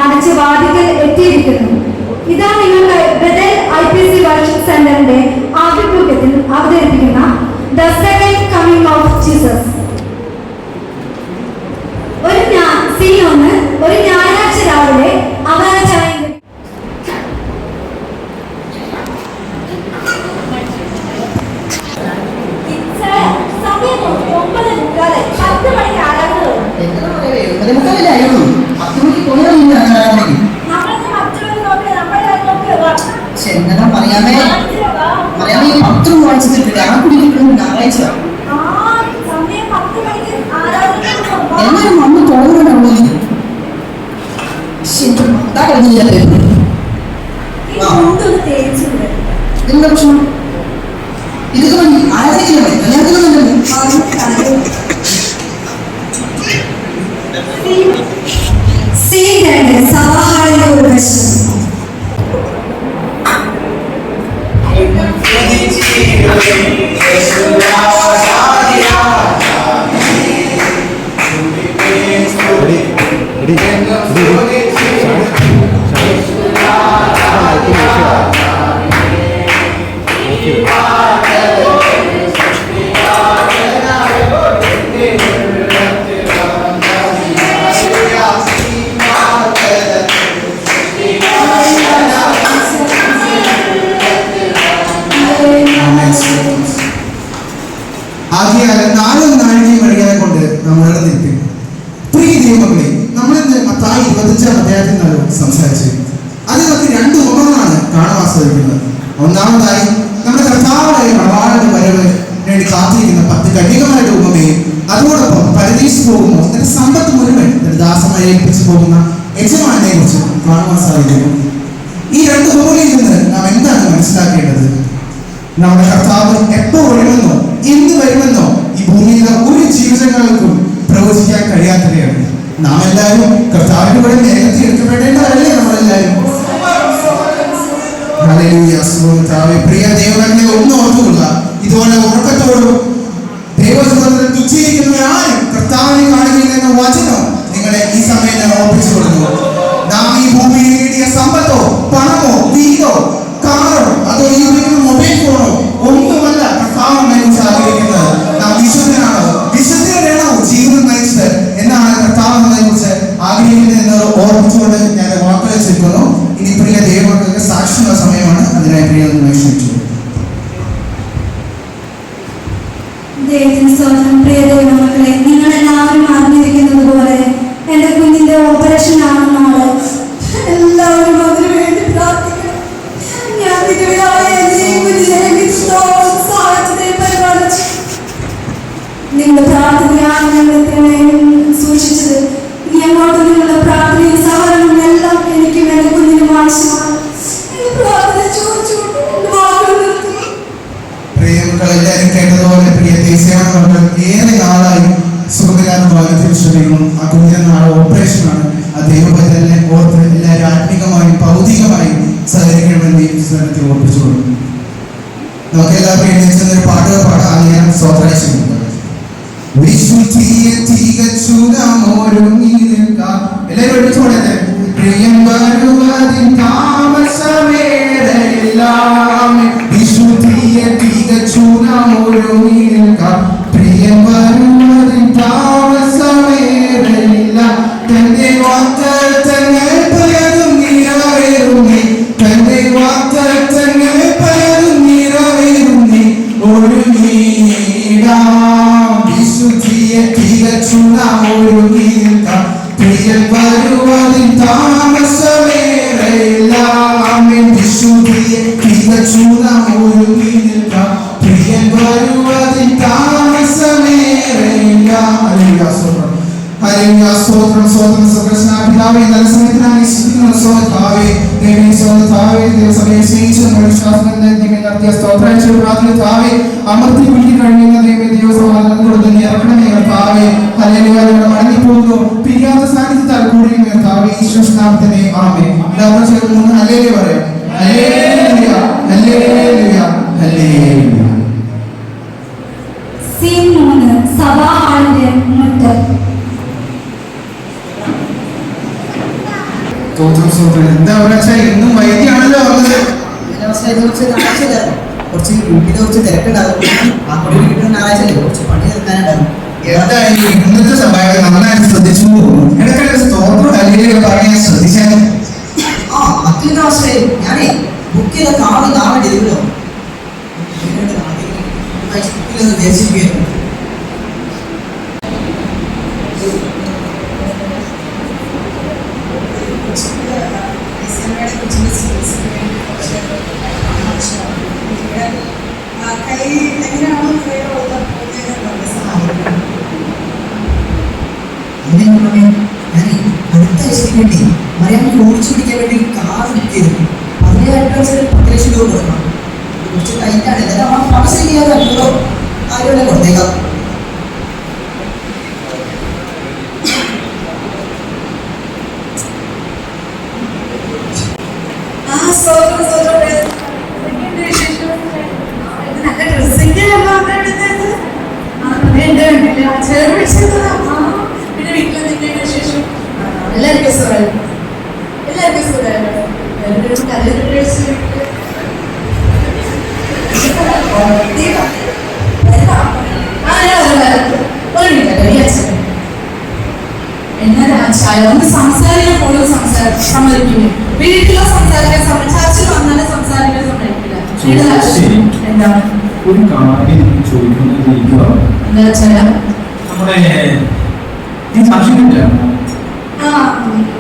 അടച്ച് വാതിക്കൽ എത്തിയിരിക്കുന്നു. ഇതാ നിങ്ങളുടെ ബദൽ IPC വർഷിപ്പ് സെന്ററിന്റെ ആഭിമുഖ്യത്തിൽ അവതരിപ്പിക്കുന്ന the second coming of Jesus. ഒരു ഞായറാഴ്ച രാവിലെ അവരാചാര്യ വന്ന് തോന്നുന്നുണ്ടോ എന്താ പ്രശ്നം? ഇതൊക്കെ മതി, ആരാധനയ്ക്ക് മതി, കല്യാണത്തിന് സഭാഹാളിന്റെ ഒരു വശം. ആകയാൽ നാലും നാഴികയും വഴികളെ കൊണ്ട് നമ്മളുടെ നിൽക്കും. പ്രിയ ദൈവമക്കളെ, നമ്മളിന്ന് മത്തായി 25-ാം അധ്യായത്തിൽ നിന്നാണ് സംസാരിച്ചത്. അതിൽ നമുക്ക് 2 ഉപമകളാണ് കാണാൻ സാധിക്കുന്നത്. ഒന്നാമതായി നമ്മുടെ കർത്താവായ പ്രവാചകന്റെ വരവ് വേണ്ടി കാത്തിരിക്കുന്ന 10 കന്യകമാരുടെ ഉപമയും, അതോടൊപ്പം പരദീസ് പോകുമ്പോൾ തന്റെ സമ്പത്ത് മുഴുവൻ തന്റെ ദാസന്മാരെ ഏൽപ്പിച്ചു പോകുന്ന യജമാനെ കുറിച്ച് കാണുവാൻ സാധിക്കുന്നു. ഈ 2 ഉപമയിൽ നിന്ന് നാം എന്താണ് മനസ്സിലാക്കേണ്ടത്? നമ്മുടെ കർത്താവ് എപ്പോൾ വരുമെന്നോ എന്ത് വരുമെന്നോ ഈ ഭൂമിയിലെ ഒരു ജീവജാലങ്ങൾക്കും പ്രവചിക്കാൻ കഴിയാത്തവയാണ്. നാം എല്ലാവരും കർത്താവിന്റെ കൂടെ നേരത്തെ എടുക്കപ്പെടേണ്ടതല്ലേ നമ്മളെല്ലാവരും? പ്രിയ ദൈവങ്ങളെ ഒന്ന് ഓർത്തുകൊള്ളുക. ഇതുപോലെ ഉറക്കത്തോടും ദൈവജനത്തിൽ തുച്ഛീകരിക്കുന്നവരാരും കർത്താവിനെ കാണുകയില്ല എന്ന വചനം നിങ്ങളെ ഈ സമയം ഞാൻ ഓർപ്പിച്ചു കൊടുക്കുന്നു. നാം ഈ ഭൂമിയിൽ നേടിയ സമ്പത്തോ പണമോ വീടോ കാറോ അതോ ഈ മൊബൈൽ ഫോണോ ഒന്നുമല്ല കർത്താവിനെ കുറിച്ച് ആഗ്രഹിക്കുന്നത്. നാം വിശുദ്ധനാണോ, വിശുദ്ധനാണോ ജീവിതം നയിച്ചത് എന്നാണ് കർത്താവിനെ കുറിച്ച് ആഗ്രഹിക്കുന്നത് എന്ന് ഓർമ്മിച്ചുകൊണ്ട് ഞാൻ വാക്കുകൾ വെച്ചിരിക്കുന്നു. ഇനി പ്രിയ ദൈവങ്ങൾക്ക് സാക്ഷിയുള്ള സമയമാണ്. അതിനായി പ്രിയ ക്ഷണിച്ചു. പ്രിയ ദൈവമക്കളെ, നിങ്ങളെല്ലാവരും അറിഞ്ഞിരിക്കുന്നത് പോലെ എന്റെ കുഞ്ഞിന്റെ ഓപ്പറേഷൻ ആണ് നാളെ. എല്ലാവരും അതിനു വേണ്ടി പ്രാർത്ഥിക്കണം. ഞാൻ നിങ്ങളുടെ പ്രാർത്ഥനയാണ് ഞങ്ങൾ സൂക്ഷിച്ചത്. ഇനി അങ്ങോട്ട് നിങ്ങളുടെ പ്രാർത്ഥനയും സഹകരണവും എല്ലാം എനിക്ക് എന്റെ കുഞ്ഞിനും ആവശ്യമാണ്. പ്രാർത്ഥന ചോദിച്ചുകൊണ്ട് എല്ലാവരും കേട്ടതുപോലെ പ്രിയ ദേശീയമാണ് ഏറെ നാളായി സുഖകാരം ഭാഗത്തിനും ആ കുഞ്ഞിന്റെ നാളെ ഓപ്പറേഷനാണ്. ആ ദൈവഭദ്രനെ ഓർത്ത് എല്ലാവരും ആത്മീകമായും ഭൗതികമായും സഹകരിക്കണമെന്ന് ഈ പുസ്തകത്തിൽ ഓർപ്പിച്ചു കൊടുക്കും. നമുക്ക് എല്ലാവരും എഴുന്നേറ്റ് പാട്ടുകൾ പാടാൻ ഞാൻ സ്വതന്ത്രിക്കുന്നത്. എല്ലാവരും എടുത്തോടെ പ്രിയം വരുവതിൻ താമസമേറെല്ലാം വിശുദ്ധിയെ തികച്ചു നാം ഒരുങ്ങിക്കാം. പ്രിയം വരുവതിൻ താമസമേറെയില്ല. തന്റെ വാഗ്ദത്തങ്ങൾ പലതും നിറവേറുന്നേ, തന്റെ വാഗ്ദത്തങ്ങൾ പലതും നിറവേറുന്നേ. ഒരുങ്ങിയിടാം വിശുദ്ധിയെ തികച്ചു നാം ഒരുങ്ങിക്കാം. പ്രിയം വരുവതിൻ താമസമേറെയില്ല. വിശുദ്ധിയെ തികച്ചു നാം ഒരുങ്ങിക്കാം. പ്രിയം വരുവതിൻ താമസമേറെയില്ല. സ്തോത്രം സ്തോത്രം പിതാവേ, നല്ല സമയത്തിനായി സ്തോത്രേ ദൈവസമയം സ്നേഹിച്ചു നടത്തിയ സ്തോത്രാഴ്ച പ്രാർത്ഥന താവേ അമർത്തി പിടിച്ചു കഴിയുന്ന ദൈവസമാധാനം കൊടുത്ത് ഇറക്കണമേ താവേ. ഹല്ലേലൂയ. മടങ്ങിപ്പോകുന്നു പിരിയാത്ത സാന്നിധ്യത്താൽ കൂടി താവേ ഈശ്വരനാമത്തിനെ ആമേൻ. എല്ലാവരും ചേർന്ന് ഹല്ലേലൂയ പറയാം. Hallelujah hallelujah hallelujah. സീൻ 3 സഭാഹാളിന്റെ മുറ്റം. സ്തോത്രം സ്തോത്രം. എന്താ പറയാ, എന്നും വൈകിയാണല്ലോ വന്നത്. കുറച്ച് വീട്ടിൽ കുറച്ച് തിരക്കുണ്ടാകും. ആ കൊടി കിട്ടുന്ന ഞായറാഴ്ച കുറച്ച് പണി തീർക്കാനുണ്ടാകും. എന്തായാലും ഇന്നത്തെ സഭയൊക്കെ നന്നായിട്ട് ശ്രദ്ധിച്ചു പോകുന്നു. ഇടയ്ക്കിടയ്ക്ക് സ്തോത്രം അല്ലെങ്കിൽ പറയാൻ ശ്രദ്ധിച്ചാൽ ആ മറ്റൊരു അവസ്ഥയെ ഞാനേ ബുക്ക് ചെയ്ത കാറ് കാണാൻ ചെയ്തല്ലോ ഉദ്ദേശിക്കുകയായിരുന്നു. അടുത്ത ആഴ്ചയ്ക്ക് വേണ്ടി മറിയാമ്മ ഓടിച്ചു പിടിക്കാൻ വേണ്ടി കാർ ബുക്ക് ചെയ്തിട്ടുണ്ട്. 17,000 10 ലക്ഷം രൂപ കൊടുക്കണം. കുറച്ച് ടൈറ്റാണ്. എന്നിട്ട് ആ പണം ചെയ്യാതെ 500 കൊടുത്തേക്കാം. എല്ലാവർക്കും സുഖം. എല്ലാവർക്കും സുഖമല്ലോ. ഒന്ന് സംസാരിക്കാൻ പോലും സമ്മതിക്കില്ല. വീട്ടിലോ സംസാരിക്കാൻ ചർച്ചിൽ വന്നാലും സംസാരിക്കാൻ സമ്മതിക്കില്ല. എന്താണ് ഒരു കാര്യം ചോദിക്കുന്നത് എന്താ വെച്ചാൽ നമ്മുടെ ഈ സാക്ഷിയില്ല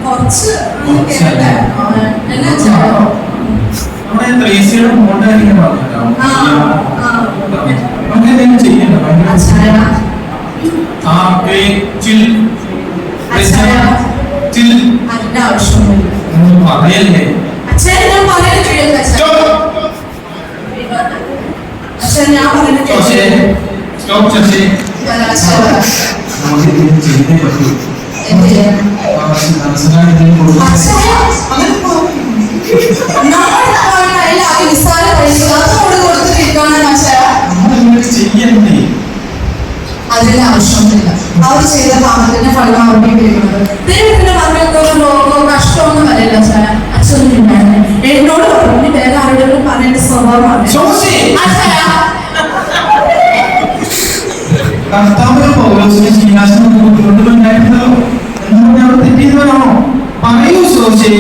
കുറച്ച് എന്നാ നമ്മുടെ ത്രേസ്യയുടെ മോളുടെ കാര്യം പറഞ്ഞല്ലോ. അങ്ങനെ എന്തെങ്കിലും ചെയ്യണ്ട. അതിന്റെ ആവശ്യമൊന്നുമില്ല. പറയല്ലേ അച്ഛൻ ഞാൻ പറയാൻ കഴിയില്ല. അച്ഛൻ ഞാൻ പറയുന്നത് നമുക്ക് ചെയ്തേ പറ്റൂ. ചെയ്യണ്ടേ? അതിന്റെ ആവശ്യമൊന്നുമില്ല. അവർ ചെയ്ത പാപത്തിന്റെ ഫലം അവർക്ക് കിട്ടുന്നത്. ദൈവത്തിന്റെ മകൾക്കൊരു കഷ്ടമൊന്നും വരില്ല. അച്ഛനും എന്നോട് പറഞ്ഞു വേറെ ആരോടും പറയേണ്ട സ്വഭാവമാണ്. കർത്താവ് പൗലോസിനെ ശീലാശനം കൊണ്ടുവന്നായിരുന്നല്ലോ. എന്തുകൊണ്ട് അവിടെ തെറ്റിയവരാണോ? പറയൂ സോശേ.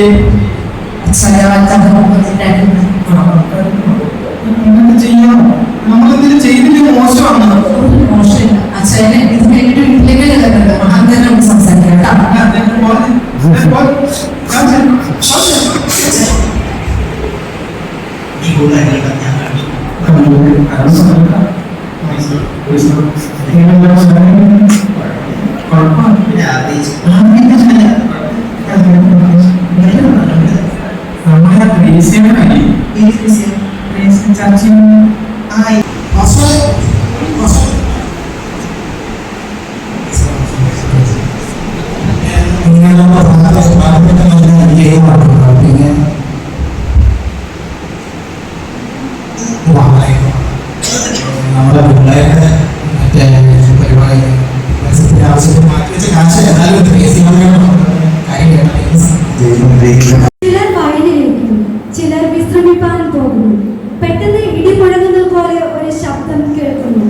ചെയ്യണം. നമ്മളെന്തെങ്കിലും ചെയ്തിട്ട് മോശമാണ്. മോശമില്ല. അച്ഛനെ ഇത് കഴിഞ്ഞിട്ട് വീട്ടിലേക്ക് അങ്ങനെ നമുക്ക് സംസാരിക്കാം. ഈ കൂടുതൽ നമ്മുടെ പിള്ളേരുടെ മറ്റേ പരിപാടി ആവശ്യത്തിന് മാറ്റി വെച്ച കാശ് എന്നാലും കാര്യം കേട്ടാൽ ചിലർ വയലിലിരിക്കുന്നു, ചിലർ വിശ്രമിപ്പാൻ പോകുന്നു. പെട്ടെന്ന് ഇടി മുഴങ്ങുന്നത് പോലെ ഒരു ശബ്ദം കേൾക്കുന്നു.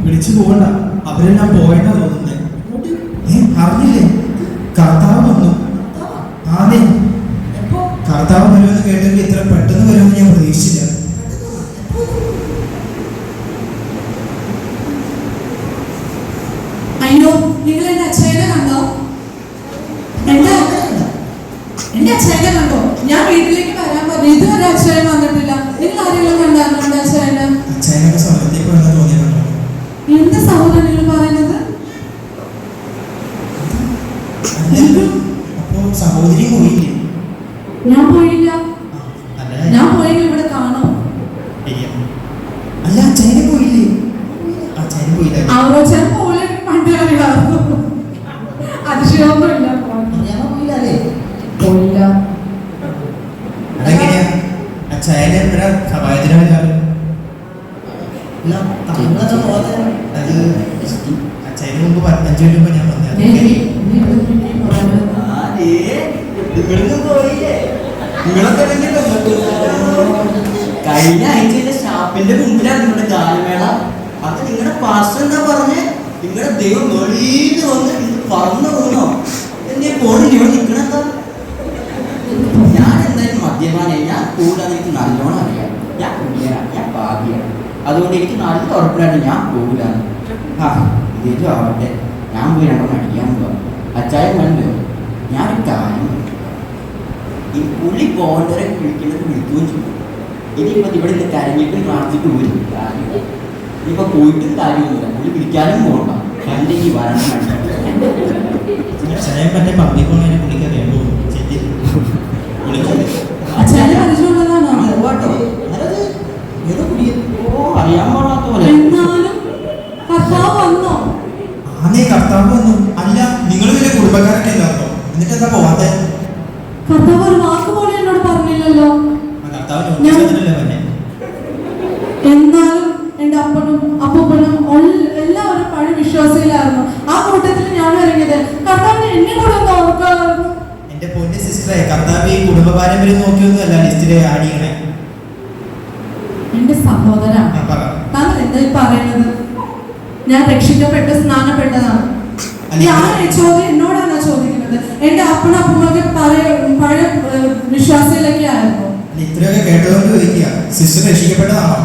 വിളിച്ചു പോകണ്ട, അവരെല്ലാം പോയിട്ടാ തോന്നുന്നേ. അറിഞ്ഞില്ലേ കർത്താവ് വന്നു? അതെ, കർത്താവ് വരുമെന്ന് കേട്ടെങ്കിൽ ഇത്ര പെട്ടെന്ന് വരുമെന്ന് ഞാൻ പ്രതീക്ഷിച്ചില്ല. അയ്യോ, നിങ്ങൾ എന്റെ അച്ഛനെ കണ്ടോ? എന്റെ അച്ഛനെ കണ്ടോ? ഞാൻ വീട്ടിലേക്ക് വരാൻ പറഞ്ഞു. ഇതുവരെ അച്ഛനെ വന്നിട്ടില്ല. നിങ്ങൾ ആരെങ്കിലും കണ്ടായിരുന്നോ? അച്ഛനെ എപ്പോഴാ സഭായത്തിന് വരാറ്? എന്നാ തങ്ങളൊക്കെ പോകാതെ അത് അച്ഛന് മുമ്പ് 15 മിനിറ്റ് മുമ്പ് ഞാൻ വന്നത്. കഴിഞ്ഞ ആഴ്ചയിലെ ഷാപ്പിന്റെ മുമ്പിലാണ് നിങ്ങളുടെ ഗാനമേള. അത് നിങ്ങളുടെ പാസ്റ്റർ എന്താ പറഞ്ഞ് നിങ്ങളുടെ ദൈവം വെളിയിൽ വന്ന് പറഞ്ഞു പോകുന്നോ? എന്നെ പോണില്ല ഇവിടെ നിൽക്കണെന്താ? ഞാൻ എന്തായാലും മദ്യപാനായി. ഞാൻ കൂടാതെ എനിക്ക് നല്ലോണം അറിയാം. ഞാൻ കുടിയാണ്, ഞാൻ ഭാഗ്യമാണ്. അതുകൊണ്ട് എനിക്ക് നല്ല ഉറപ്പിലാണ് ഞാൻ പോകില്ലാന്ന്. ആ ഇതേറ്റും ആവട്ടെ, ഞാൻ പോയി രണ്ടെണ്ണം അടിക്കാൻ പോവാ. അച്ചായം കണ്ടോ? ഞാനൊരു കാര്യം ഈ പുള്ളി പോകേണ്ടവരെ വിളിക്കുന്നത് വിളിക്കുകയും ചെയ്യും. ഇനിയിപ്പോൾ ഇവിടെ നിന്ന് കരഞ്ഞിട്ടും പ്രാർത്ഥിച്ചിട്ട് ഒരു കാര്യമില്ല. ഇനിയിപ്പോൾ പോയിട്ടും കാര്യമൊന്നുമില്ല. പുള്ളി വിളിക്കാനും പോകണ്ട. എൻ്റെ ഈ വരണം അച്ഛനെ മറ്റേ പബ്ലിക് പോണതിനെ പുള്ളിക്കറിയാമോ? അച്ഛനെ പരിചയമുള്ളതാണോ? അറിയാൻ പാടാത്ത പോലെ. എന്നാലും കർത്താവ് വന്നോ? ആന്നേ കർത്താവ് വന്നു. അല്ല നിങ്ങൾ വലിയ കുടുംബക്കാരൊക്കെ ഇല്ലാത്തോ? എന്നിട്ട് എന്താ പോവാത്തെ? കർത്താവ് ഒരു വാക്ക് പോലെ എന്നോട് പറഞ്ഞില്ലല്ലോ. കർത്താവ് നോട്ടീസ് തന്നിട്ടല്ലേ തന്നെ. എന്നാലും എന്റെ അപ്പനും അപ്പൂപ്പനും എല്ലാവരും പഴയ വിശ്വാസിയിലായിരുന്നു. ആ കൂട്ടത്തിൽ ഞാൻ ഇറങ്ങിയത് കർത്താവിനെ എന്നെ കൂടെ ഒന്ന് ഓർക്കാമായിരുന്നു. എന്റെ പൊന്നെ സിസ്റ്ററെ, കർത്താവ് ഈ കുടുംബ പാരമ്പര്യം നോക്കിയൊന്നുമല്ല ലിസ്റ്റിലെ ആഡ് ചെയ്യണേ. എന്റെ സഹോദര, താങ്കൾ എന്തായി പറയുന്നത്? ഞാൻ രക്ഷിക്കപ്പെട്ട് സ്നാനപ്പെട്ടതാണ്. ഞാൻ ചോദ്യം എന്നോടാണ് ചോദിക്കുന്നത്. എന്റെ അപ്പനും അപ്പൂമ്മൊക്കെ പഴയ വിശ്വാസികളൊക്കെ ആയിരുന്നു. ഇത്രയൊക്കെ കേട്ടതുകൊണ്ട് ചോദിക്കുക, സിസ്റ്റർ രക്ഷിക്കപ്പെട്ടതാണോ?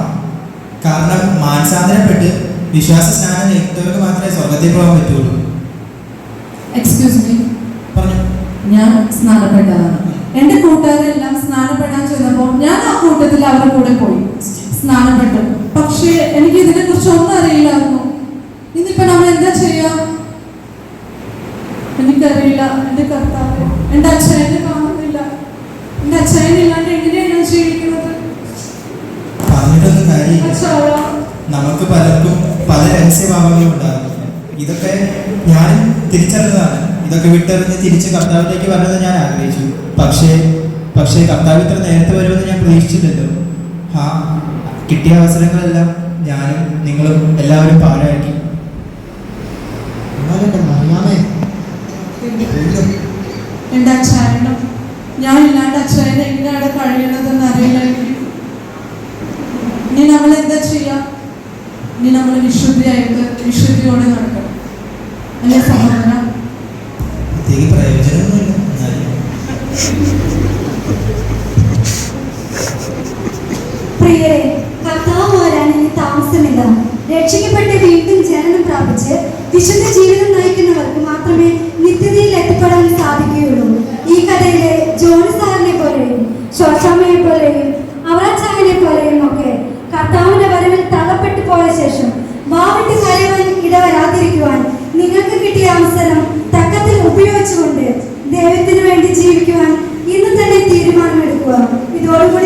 കാരണം മാനസാന്തരപ്പെട്ട് വിശ്വാസ സ്നാനം നേരിട്ടവർക്ക് മാത്രമേ സ്വർഗത്തിൽ പോകാൻ പറ്റുള്ളൂ. എക്സ്ക്യൂസ് മീ, പറഞ്ഞു. ഞാൻ സ്നാനപ്പെട്ടതാണ്. എന്റെ കൂട്ടുകാരെല്ലാം സ്നാനപ്പെടാൻ ചെന്നപ്പോൾ ഞാൻ ആ കൂട്ടത്തിൽ അവരുടെ കൂടെ പോയി സ്നാനപ്പെട്ടു. പക്ഷേ എനിക്ക് ഇതിനെ കുറിച്ച് ഒന്നും അറിയില്ലായിരുന്നു. ഇന്നിപ്പോ നമ്മൾ എന്താ ചെയ്യാ? എനിക്കറിയില്ല. എന്റെ കർത്താവ്, എന്റെ അച്ഛനെ കാണുന്നില്ല. എന്റെ അച്ഛനില്ലാണ്ട് എങ്ങനെയാണ് ഞാൻ ജീവിക്കുന്നത്? പറഞ്ഞിട്ടൊന്നും കാര്യമില്ല. അച്ഛാ, നമുക്ക് പലർക്കും പല രഹസ്യഭാവങ്ങളും ഉണ്ടാകും. ഇതൊക്കെ ഞാൻ തിരിച്ചറിഞ്ഞതാണ്. ഇതൊക്കെ വിട്ടെറിഞ്ഞ് തിരിച്ച് കർത്താവിലേക്ക് വരണമെന്ന് ഞാൻ ആഗ്രഹിച്ചു. പക്ഷേ കർത്താവ് ഇത്ര നേരത്തെ വരുമെന്ന് ഞാൻ പ്രതീക്ഷിച്ചില്ലല്ലോ. ആ കിട്ടിയ അവസരങ്ങളെല്ലാം ഞാനും നിങ്ങളും എല്ലാവരും പാഴാക്കി. എന്റെ അച്ഛനും ഞാൻ ഇല്ലാണ്ട് അച്ഛനെ എങ്ങനെയാണ് കഴിയണതെന്ന് അറിയില്ലെങ്കിൽ ഇനി നമ്മൾ എന്താ ചെയ്യാ? ഇനി നമ്മൾ വിശുദ്ധിയോടെ നടക്കണം. അല്ലെ സഹോദര? പ്രത്യേക പ്രയോജനമൊന്നുമില്ല. എന്നാലും പ്രിയരെ, കർത്താവ് വരാൻ ഇനി താമസമില്ല. രക്ഷിക്കപ്പെട്ട് വീണ്ടും ജനനം പ്രാപിച്ച് വിശുദ്ധ ജീവിതം നയിക്കുന്നവർക്ക് മാത്രമേ നിത്യതയിൽ എത്തിപ്പെടാൻ സാധിക്കുകയുള്ളൂ. ഈ കഥയിലെ ജോണി സാറിനെ പോലെയും ശോശാമ്മയെ പോലെയും അവറാച്ചായനെ പോലെയും ഒക്കെ കർത്താവിന്റെ വരവിൽ തള്ളപ്പെട്ടു പോയ ശേഷം വാവിട്ട് കരയാൻ ഇടവരാതിരിക്കുവാൻ നിങ്ങൾക്ക് കിട്ടിയ അവസരം തക്കത്തിൽ ഉപയോഗിച്ചുകൊണ്ട് ദൈവത്തിന് വേണ്ടി ജീവിക്കുവാൻ ഇന്ന് തന്നെ തീരുമാനമെടുക്കുക. ഇതോടുകൂടി